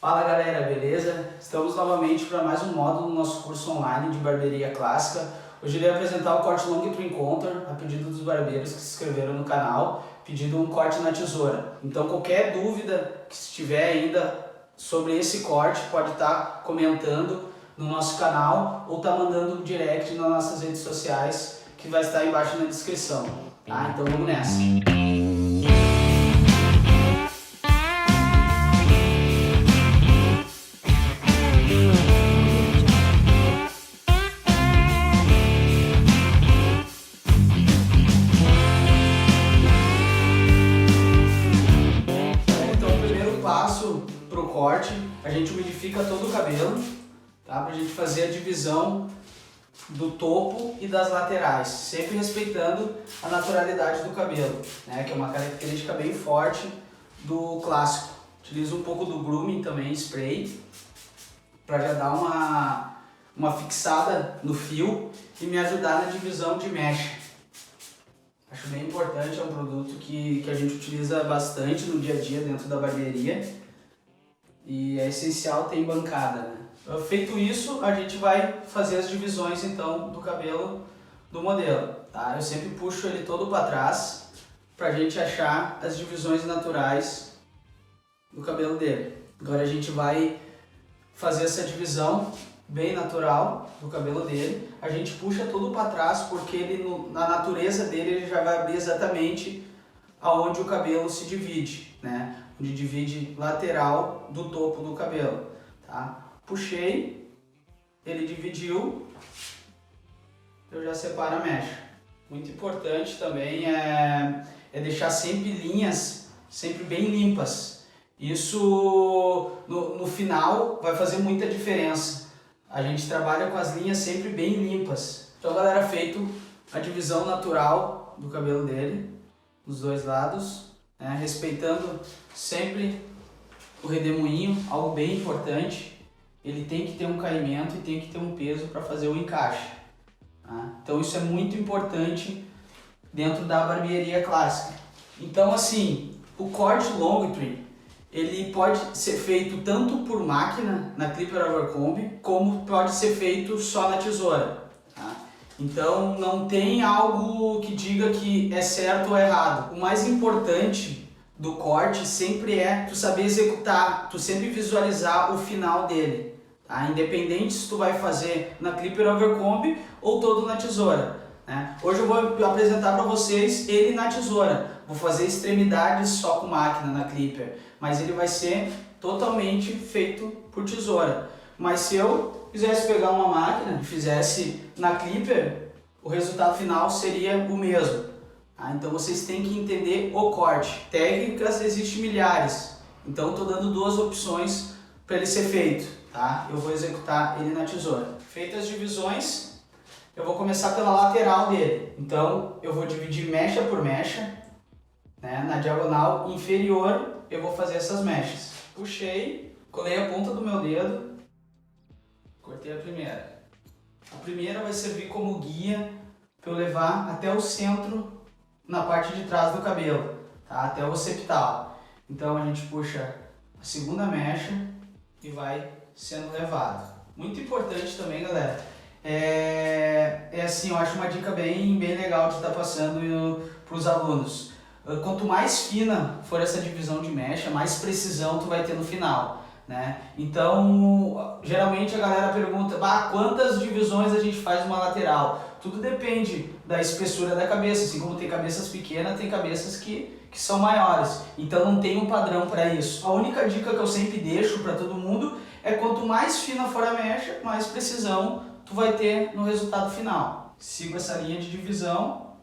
Fala galera, beleza? Estamos novamente para mais um módulo do nosso curso online de barbearia clássica. Hoje eu irei apresentar o corte long to encounter, a pedido dos barbeiros que se inscreveram no canal, pedindo um corte na tesoura. Então qualquer dúvida que estiver ainda sobre esse corte, pode estar comentando no nosso canal ou estar mandando um direct nas nossas redes sociais, que vai estar embaixo na descrição. Tá? Então vamos nessa! Para o corte, a gente umidifica todo o cabelo, tá? Para a gente fazer a divisão do topo e das laterais, sempre respeitando a naturalidade do cabelo, né? Que é uma característica bem forte do clássico. Utilizo um pouco do grooming também, spray, para já dar uma fixada no fio e me ajudar na divisão de mecha. Acho bem importante, é um produto que a gente utiliza bastante no dia a dia dentro da barbearia. E é essencial ter em bancada, né? Feito isso, a gente vai fazer as divisões então do cabelo do modelo, tá? Eu sempre puxo ele todo para trás pra gente achar as divisões naturais do cabelo dele. Agora a gente vai fazer essa divisão bem natural do cabelo dele. A gente puxa todo para trás porque ele, na natureza dele, ele já vai abrir exatamente aonde o cabelo se divide, né? Onde divide lateral do topo do cabelo, tá? Puxei, ele dividiu, eu já separo a mecha. Muito importante também é deixar sempre linhas sempre bem limpas. Isso no final vai fazer muita diferença. A gente trabalha com as linhas sempre bem limpas. Então galera, feito a divisão natural do cabelo dele, dos dois lados, né? Respeitando sempre o redemoinho, algo bem importante. Ele tem que ter um caimento e tem que ter um peso para fazer o encaixe, tá? Então isso é muito importante dentro da barbearia clássica. Então assim, o corte long trim, ele pode ser feito tanto por máquina, na Clipper Overcomb, como pode ser feito só na tesoura, tá? Então não tem algo que diga que é certo ou errado. O mais importante do corte sempre é tu saber executar, tu sempre visualizar o final dele, tá? Independente se tu vai fazer na Clipper Overcomb ou todo na tesoura, né? Hoje eu vou apresentar para vocês ele na tesoura. Vou fazer extremidades só com máquina na Clipper, mas ele vai ser totalmente feito por tesoura. Mas se eu quisesse pegar uma máquina e fizesse na Clipper, o resultado final seria o mesmo. Então vocês têm que entender o corte. Técnicas existem milhares, então estou dando duas opções para ele ser feito, tá? Eu vou executar ele na tesoura. Feitas as divisões, eu vou começar pela lateral dele. Então eu vou dividir mecha por mecha, né? Na diagonal inferior eu vou fazer essas mechas. Puxei, colei a ponta do meu dedo, cortei a primeira. A primeira vai servir como guia para eu levar até o centro, na parte de trás do cabelo, tá? Até o occipital. Então a gente puxa a segunda mecha e vai sendo levado. Muito importante também, galera, assim, eu acho uma dica bem legal de estar passando para os alunos. Quanto mais fina for essa divisão de mecha, mais precisão tu vai ter no final, né? Então, geralmente a galera pergunta, quantas divisões a gente faz uma lateral? Tudo depende da espessura da cabeça, assim como tem cabeças pequenas, tem cabeças que são maiores. Então não tem um padrão para isso. A única dica que eu sempre deixo para todo mundo é quanto mais fina for a mecha, mais precisão tu vai ter no resultado final. Sigo essa linha de divisão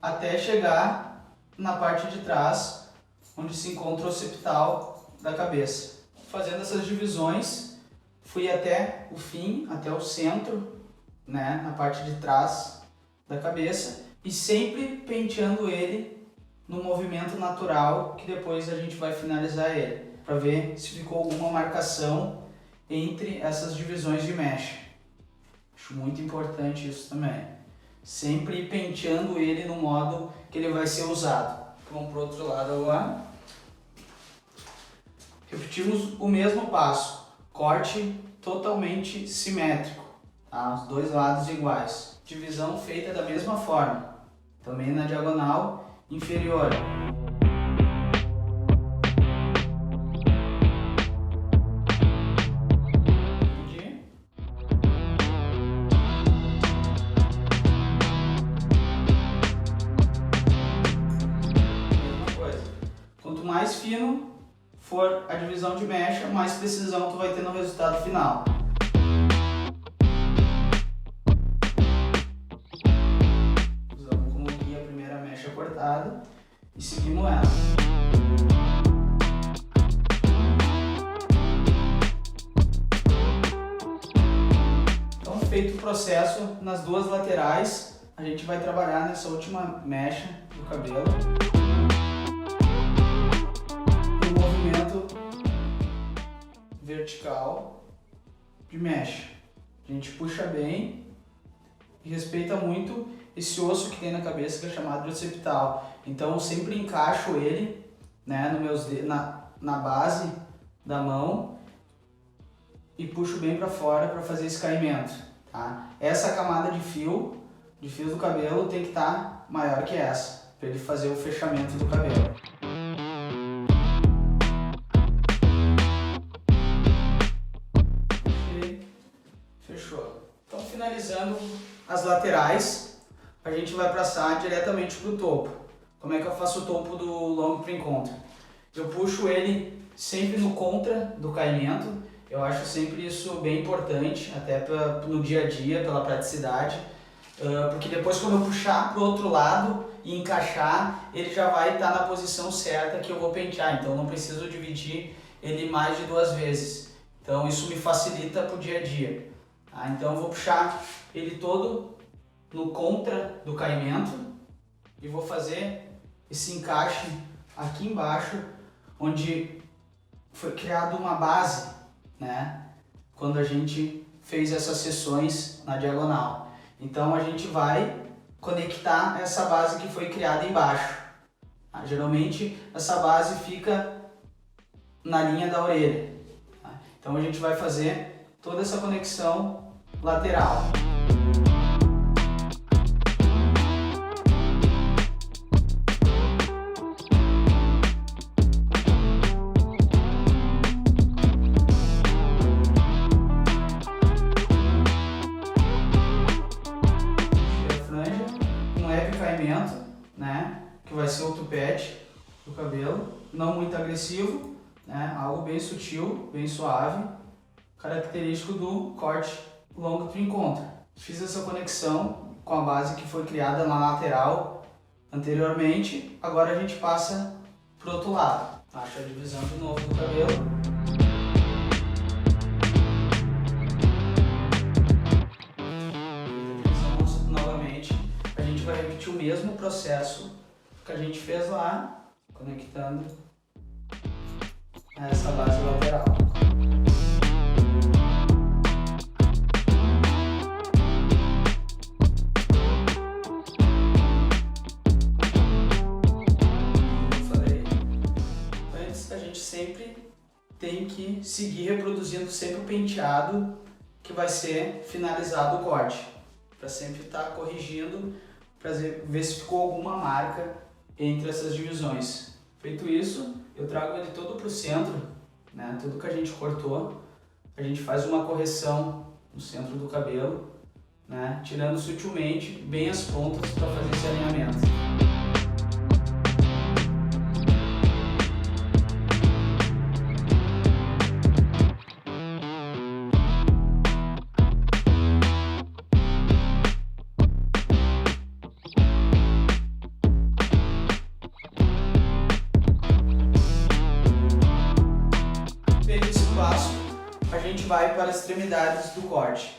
até chegar na parte de trás, onde se encontra o occipital da cabeça. Fazendo essas divisões, fui até o fim, até o centro, né, na parte de trás da cabeça, e sempre penteando ele no movimento natural, que depois a gente vai finalizar ele, para ver se ficou alguma marcação entre essas divisões de mecha. Acho muito importante isso também. Sempre penteando ele no modo que ele vai ser usado. Vamos para o outro lado agora. Repetimos o mesmo passo, corte totalmente simétrico, tá? Os dois lados iguais. Divisão feita da mesma forma, também na diagonal inferior. Quanto mais fino for a divisão de mecha, mais precisão tu vai ter no resultado final. Usamos como guia a primeira mecha cortada e seguimos ela. Então, feito o processo nas duas laterais, a gente vai trabalhar nessa última mecha do cabelo. Vertical de mecha. A gente puxa bem e respeita muito esse osso que tem na cabeça, que é chamado de occipital. Então eu sempre encaixo ele, né, na base da mão e puxo bem para fora para fazer esse caimento, tá? Essa camada de fios do cabelo tem que estar maior que essa, para ele fazer o fechamento do cabelo. Então, finalizando as laterais, a gente vai passar diretamente para o topo. Como é que eu faço o topo do long pre contra? Eu puxo ele sempre no contra do caimento. Eu acho sempre isso bem importante, até no dia a dia, pela praticidade. Porque depois, quando eu puxar para o outro lado e encaixar, ele já vai estar na posição certa que eu vou pentear. Então, eu não preciso dividir ele mais de 2 vezes. Então, isso me facilita para o dia a dia. Então eu vou puxar ele todo no contra do caimento e vou fazer esse encaixe aqui embaixo, onde foi criada uma base, né? Quando a gente fez essas seções na diagonal. Então a gente vai conectar essa base que foi criada embaixo. Geralmente essa base fica na linha da orelha. Então a gente vai fazer toda essa conexão lateral. Tira a franja, um leve caimento, né? Que vai ser o tupete do cabelo, não muito agressivo, né? Algo bem sutil, bem suave, característico do corte long pre contra. Fiz essa conexão com a base que foi criada na lateral anteriormente, agora a gente passa para o outro lado. Acho a divisão de novo do cabelo. Divisão novamente. A gente vai repetir o mesmo processo que a gente fez lá, conectando essa base lateral. Sempre tem que seguir reproduzindo sempre o penteado que vai ser finalizado o corte, para sempre estar corrigindo, para ver se ficou alguma marca entre essas divisões. Feito isso, eu trago ele todo para o centro, né? Tudo que a gente cortou, a gente faz uma correção no centro do cabelo, né? Tirando sutilmente bem as pontas para fazer esse alinhamento. A gente vai para as extremidades do corte.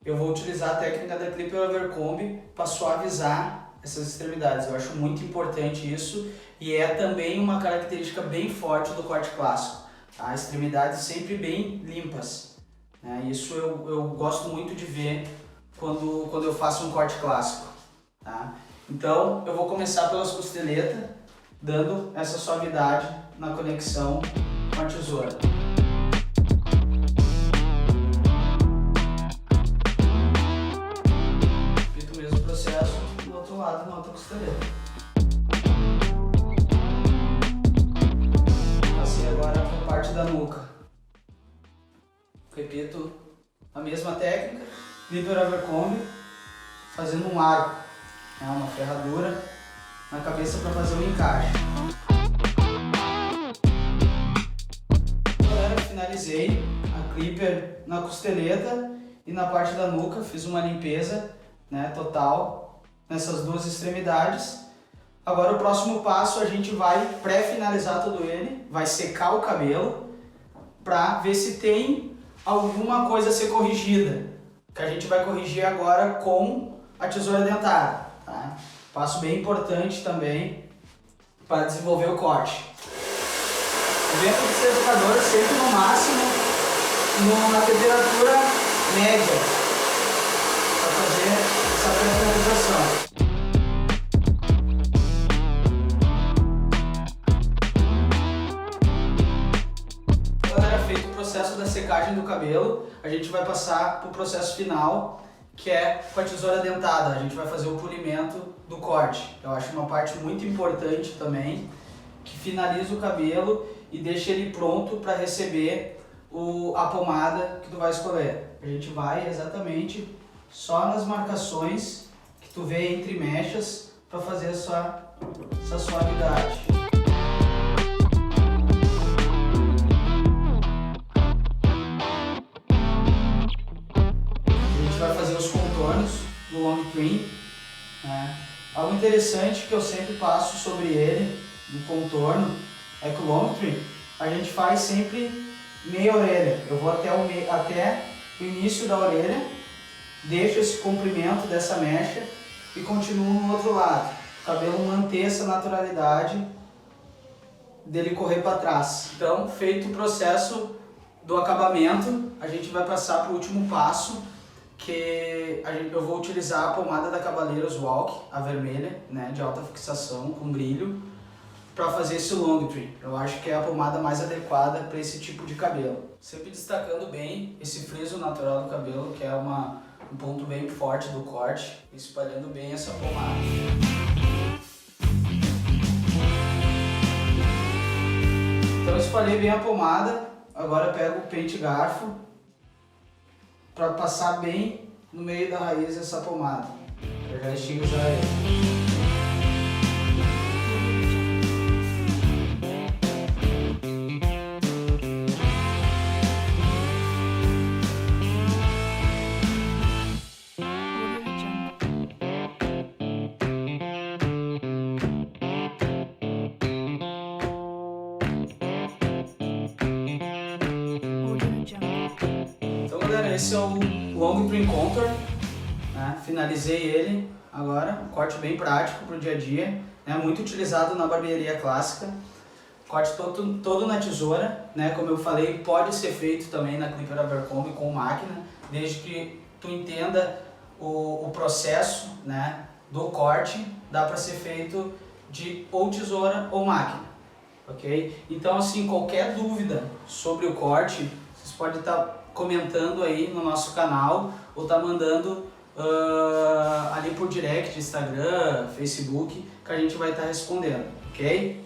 Eu vou utilizar a técnica da Clipper Overcomb para suavizar essas extremidades. Eu acho muito importante isso e é também uma característica bem forte do corte clássico. Tá? Extremidades sempre bem limpas. Né? Isso eu gosto muito de ver quando eu faço um corte clássico. Tá? Então eu vou começar pelas costeletas, dando essa suavidade na conexão com a tesoura. Repito o mesmo processo do outro lado, na outra costeleta. Passei agora para a parte da nuca. Repito a mesma técnica, Clipper Abercrombie, fazendo um arco, uma ferradura na cabeça para fazer o encaixe. Galera, finalizei a Clipper na costeleta e na parte da nuca, fiz uma limpeza, total nessas duas extremidades. Agora o próximo passo, a gente vai pré-finalizar todo ele, vai secar o cabelo para ver se tem alguma coisa a ser corrigida, que a gente vai corrigir agora com a tesoura dentada, tá? Passo bem importante também para desenvolver o corte. O vento do secador sempre no máximo na temperatura média para fazer essa pré-finalização. Feito o processo da secagem do cabelo, a gente vai passar para o processo final, que é com a tesoura dentada. A gente vai fazer o polimento do corte. Eu acho uma parte muito importante também, que finaliza o cabelo e deixa ele pronto para receber a pomada que tu vai escolher. A gente vai exatamente só nas marcações que tu vê entre mechas para fazer essa suavidade. Vai fazer os contornos do long trim, Algo interessante que eu sempre passo sobre ele, no contorno, é que o long trim a gente faz sempre meia orelha. Eu vou até o início da orelha, deixo esse comprimento dessa mecha e continuo no outro lado. O cabelo manter essa naturalidade dele correr para trás. Então, feito o processo do acabamento, a gente vai passar para o último passo, que eu vou utilizar a pomada da Cabaleiros Walk, a vermelha, de alta fixação, com brilho, para fazer esse long trim. Eu acho que é a pomada mais adequada para esse tipo de cabelo. Sempre destacando bem esse friso natural do cabelo, que é um ponto bem forte do corte, espalhando bem essa pomada. Então eu espalhei bem a pomada, agora eu pego o pente garfo para passar bem no meio da raiz essa pomada. Eu já estigo já ele. Esse é o Long Trim Contour, Finalizei ele agora, um corte bem prático para o dia a dia, muito utilizado na barbearia clássica, corte todo na tesoura, como eu falei, pode ser feito também na Clipper Abercrombie com máquina, desde que tu entenda o processo do corte, dá para ser feito de ou tesoura ou máquina, ok? Então assim, qualquer dúvida sobre o corte, vocês podem estar comentando aí no nosso canal ou tá mandando ali por direct, Instagram, Facebook, que a gente vai estar respondendo, ok?